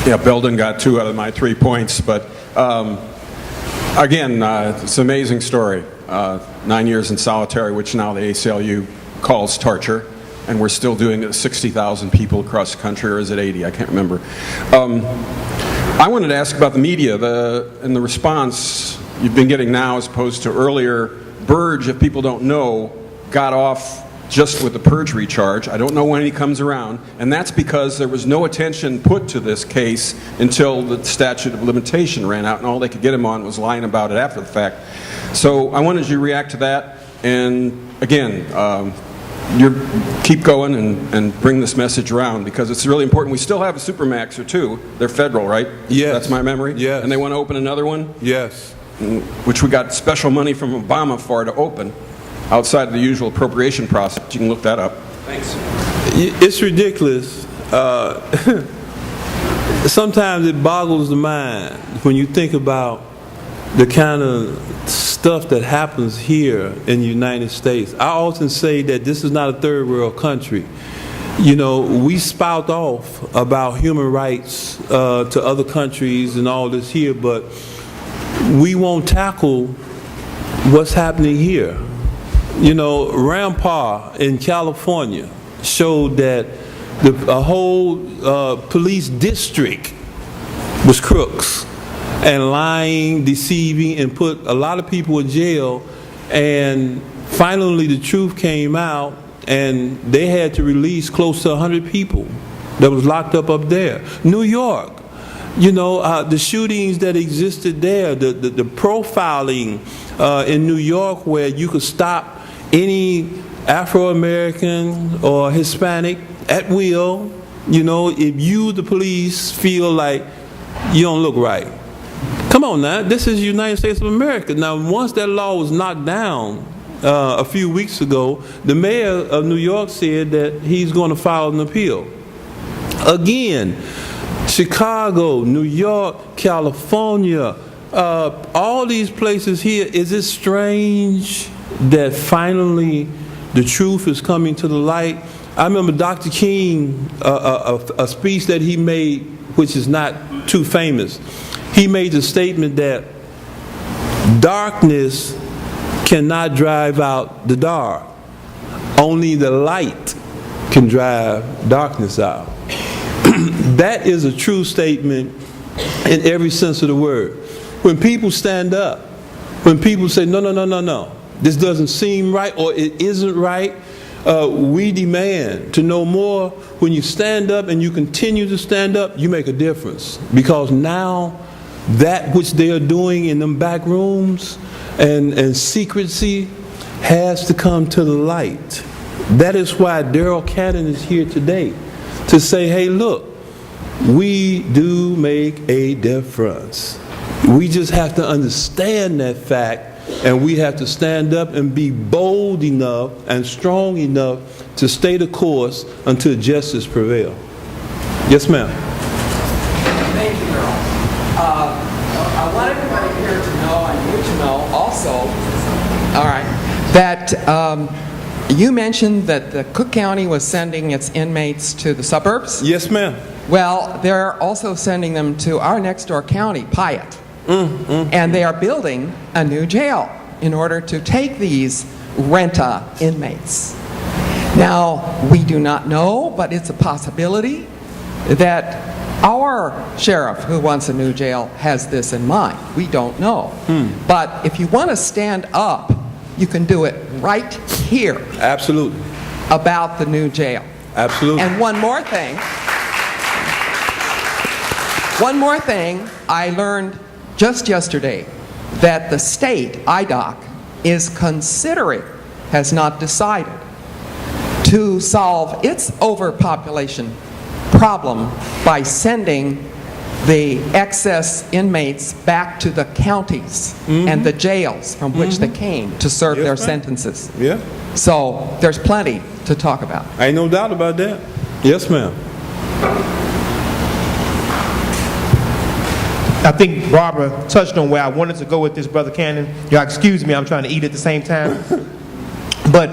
Yeah, Belden got 2 out of my 3 points, but again, it's an amazing story. 9 years in solitary, which now the ACLU calls torture, and we're still doing it to 60,000 people across the country, or is it 80? I can't remember. I wanted to ask about the media and the response you've been getting now as opposed to earlier. Burge, if people don't know, got off just with the perjury charge. I don't know when he comes around, and that's because there was no attention put to this case until the statute of limitation ran out, and all they could get him on was lying about it after the fact. So I wanted you to react to that, and again, keep going and bring this message around, because it's really important. We still have a Supermax or 2. They're federal, right? Yes. That's my memory? Yes. And they want to open another one? Yes. Which we got special money from Obama for to open, outside of the usual appropriation process. You can look that up. Thanks. It's ridiculous. Sometimes it boggles the mind when you think about the kind of stuff that happens here in the United States. I often say that this is not a third world country. You know, we spout off about human rights to other countries and all this here, but we won't tackle what's happening here. You know, Rampart in California showed that a whole police district was crooks and lying, deceiving, and put a lot of people in jail. And finally the truth came out, and they had to release close to 100 people that was locked up there. New York, you know, the shootings that existed there, the profiling in New York, where you could stop any Afro-American or Hispanic at will, you know, if you, the police, feel like you don't look right. Come on now, this is the United States of America. Now, once that law was knocked down a few weeks ago, the mayor of New York said that he's going to file an appeal. Again, Chicago, New York, California, all these places here, is it strange that finally the truth is coming to the light? I remember Dr. King, a speech that he made, which is not too famous. He made the statement that darkness cannot drive out the dark. Only the light can drive darkness out. That is a true statement in every sense of the word. When people stand up, when people say, no, no, no, no, no, this doesn't seem right, or it isn't right, we demand to know more. When you stand up and you continue to stand up, you make a difference. Because now that which they are doing in them back rooms and secrecy has to come to the light. That is why Darrell Cannon is here today, to say, hey, look, we do make a difference. We just have to understand that fact, and we have to stand up and be bold enough and strong enough to stay the course until justice prevails. Yes, ma'am. Thank you, Darrell. I want everybody here to know, and you to know also, all right, that you mentioned that the Cook County was sending its inmates to the suburbs. Yes, ma'am. Well, they're also sending them to our next door county, Piatt. And they are building a new jail in order to take these renta inmates. Now, we do not know, but it's a possibility that our sheriff who wants a new jail has this in mind. We don't know. But if you want to stand up, you can do it right here. Absolutely. About the new jail. Absolutely. And one more thing, I learned just yesterday that the state, IDOC, is considering, has not decided, to solve its overpopulation problem by sending the excess inmates back to the counties and the jails from which they came to serve their sentences. Yeah. So there's plenty to talk about. Ain't no doubt about that. Yes, ma'am. I think Barbara touched on where I wanted to go with this, Brother Cannon. Y'all excuse me, I'm trying to eat at the same time. But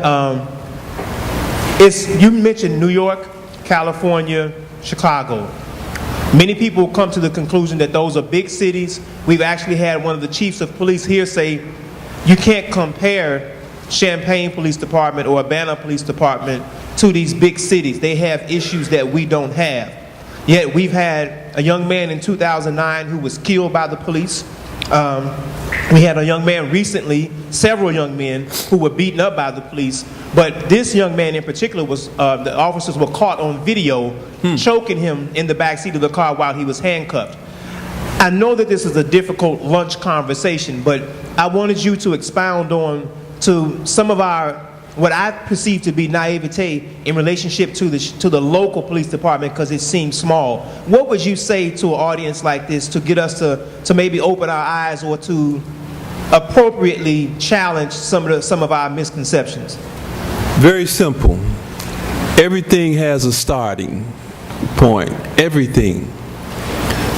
you mentioned New York, California, Chicago. Many people come to the conclusion that those are big cities. We've actually had one of the chiefs of police here say, you can't compare Champaign Police Department or Urbana Police Department to these big cities. They have issues that we don't have. Yet we've had a young man in 2009 who was killed by the police. We had a young man recently, several young men who were beaten up by the police, but this young man in particular was, the officers were caught on video choking him in the backseat of the car while he was handcuffed. I know that this is a difficult lunch conversation, but I wanted you to expound on to some of our, what I perceive to be naivete in relationship to the local police department because it seems small. What would you say to an audience like this to get us to maybe open our eyes or to appropriately challenge some of our misconceptions? Very simple. Everything has a starting point. Everything.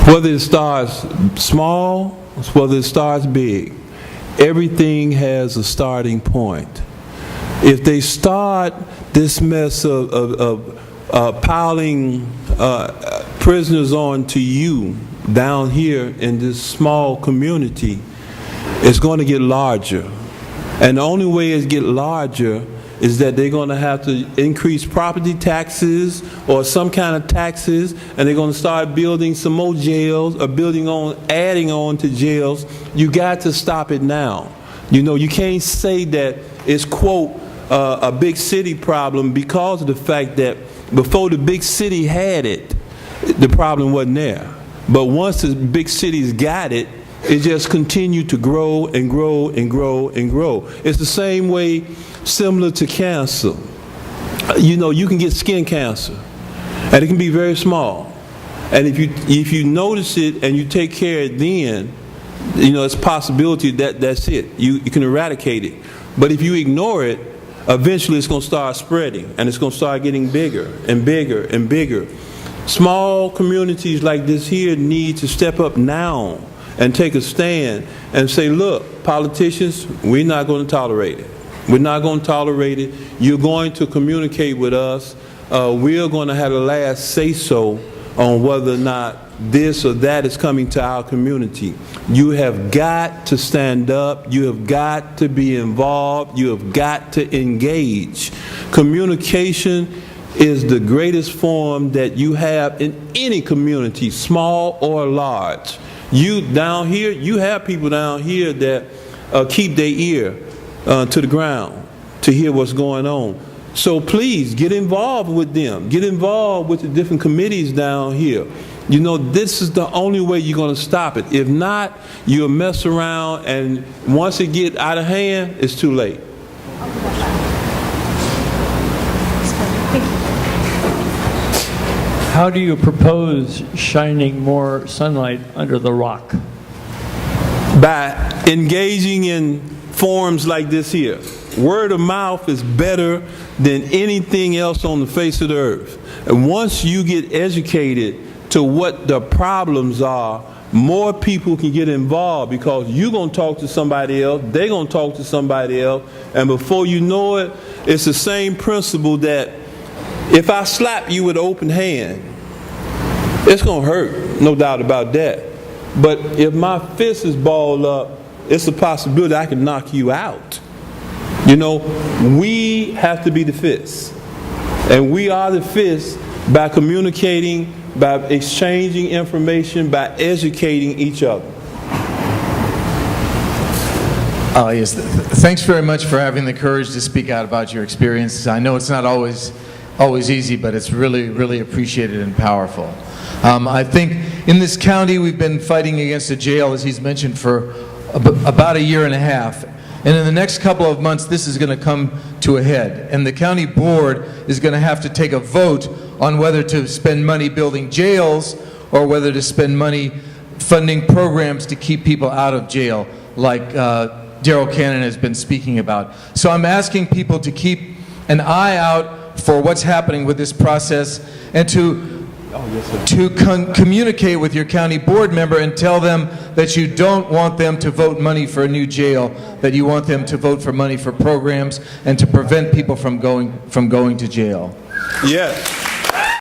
Whether it starts small, whether it starts big, everything has a starting point. If they start this mess of piling prisoners onto you down here in this small community, it's going to get larger. And the only way it gets larger is that they're going to have to increase property taxes or some kind of taxes, and they're going to start building some more jails or adding on to jails. You got to stop it now. You know, you can't say that it's, quote, a big city problem because of the fact that before the big city had it, the problem wasn't there. But once the big cities got it, it just continued to grow and grow and grow and grow. It's the same way, similar to cancer. You know, you can get skin cancer, and it can be very small. And if you notice it and you take care of it then, you know, it's a possibility that that's it. You can eradicate it. But if you ignore it, eventually it's going to start spreading, and it's going to start getting bigger and bigger and bigger. Small communities like this here need to step up now and take a stand and say, look, politicians, we're not going to tolerate it. We're not going to tolerate it. You're going to communicate with us. We're going to have the last say-so on whether or not this or that is coming to our community. You have got to stand up. You have got to be involved. You have got to engage. Communication is the greatest form that you have in any community, small or large. You down here, you have people down here that keep their ear to the ground to hear what's going on. So please get involved with them. Get involved with the different committees down here. You know, this is the only way you're going to stop it. If not, you'll mess around, and once it gets out of hand, it's too late. How do you propose shining more sunlight under the rock? By engaging in forums like this here. Word of mouth is better than anything else on the face of the earth. And once you get educated to what the problems are, more people can get involved, because you're going to talk to somebody else, they're going to talk to somebody else, and before you know it, it's the same principle that if I slap you with an open hand, it's going to hurt, no doubt about that. But if my fist is balled up, it's a possibility I can knock you out. You know, we have to be the fist. And we are the fist by communicating, by exchanging information, by educating each other. Yes, thanks very much for having the courage to speak out about your experiences. I know it's not always easy, but it's really, really appreciated and powerful. I think in this county we've been fighting against a jail, as he's mentioned, for about a year and a half. And in the next couple of months, this is going to come to a head. And the county board is going to have to take a vote on whether to spend money building jails or whether to spend money funding programs to keep people out of jail, like Darrell Cannon has been speaking about. So I'm asking people to keep an eye out for what's happening with this process, and to communicate with your county board member and tell them that you don't want them to vote money for a new jail, that you want them to vote for money for programs and to prevent people from going to jail. Yes.